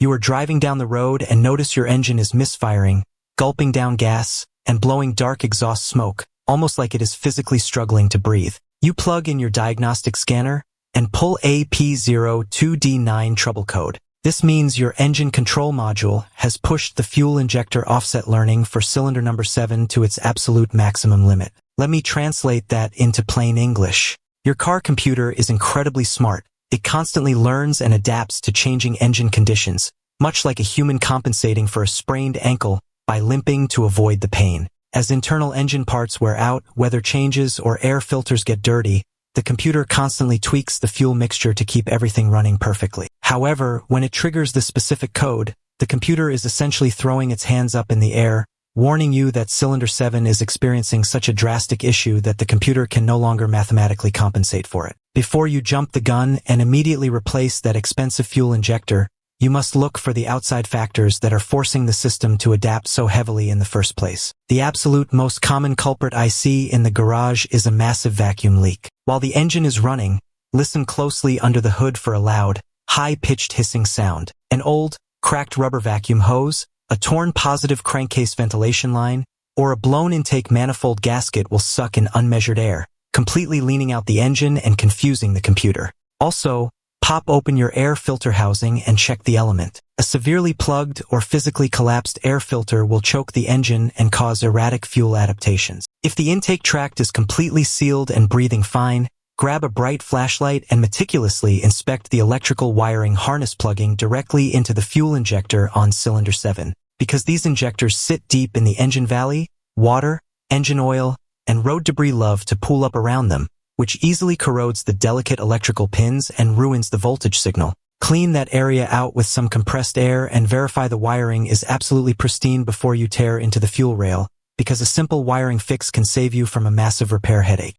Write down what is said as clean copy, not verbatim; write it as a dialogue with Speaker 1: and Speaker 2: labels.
Speaker 1: You are driving down the road and notice your engine is misfiring, gulping down gas, and blowing dark exhaust smoke, almost like it is physically struggling to breathe. You plug in your diagnostic scanner and pull a P02D9 trouble code. This means your engine control module has pushed the fuel injector offset learning for cylinder number 7 to its absolute maximum limit. Let me translate that into plain English. Your car computer is incredibly smart. It constantly learns and adapts to changing engine conditions, much like a human compensating for a sprained ankle by limping to avoid the pain. As internal engine parts wear out, weather changes, or air filters get dirty, the computer constantly tweaks the fuel mixture to keep everything running perfectly. However, when it triggers the specific code, the computer is essentially throwing its hands up in the air, warning you that cylinder 7 is experiencing such a drastic issue that the computer can no longer mathematically compensate for it. Before you jump the gun and immediately replace that expensive fuel injector, you must look for the outside factors that are forcing the system to adapt so heavily in the first place. The absolute most common culprit I see in the garage is a massive vacuum leak. While the engine is running, listen closely under the hood for a loud, high-pitched hissing sound. An old, cracked rubber vacuum hose, a torn positive crankcase ventilation line, or a blown intake manifold gasket will suck in unmeasured air, completely leaning out the engine and confusing the computer. Also, pop open your air filter housing and check the element. A severely plugged or physically collapsed air filter will choke the engine and cause erratic fuel adaptations. If the intake tract is completely sealed and breathing fine, grab a bright flashlight and meticulously inspect the electrical wiring harness plugging directly into the fuel injector on cylinder 7. Because these injectors sit deep in the engine valley, water, engine oil, and road debris love to pool up around them, which easily corrodes the delicate electrical pins and ruins the voltage signal. Clean that area out with some compressed air and verify the wiring is absolutely pristine before you tear into the fuel rail, because a simple wiring fix can save you from a massive repair headache.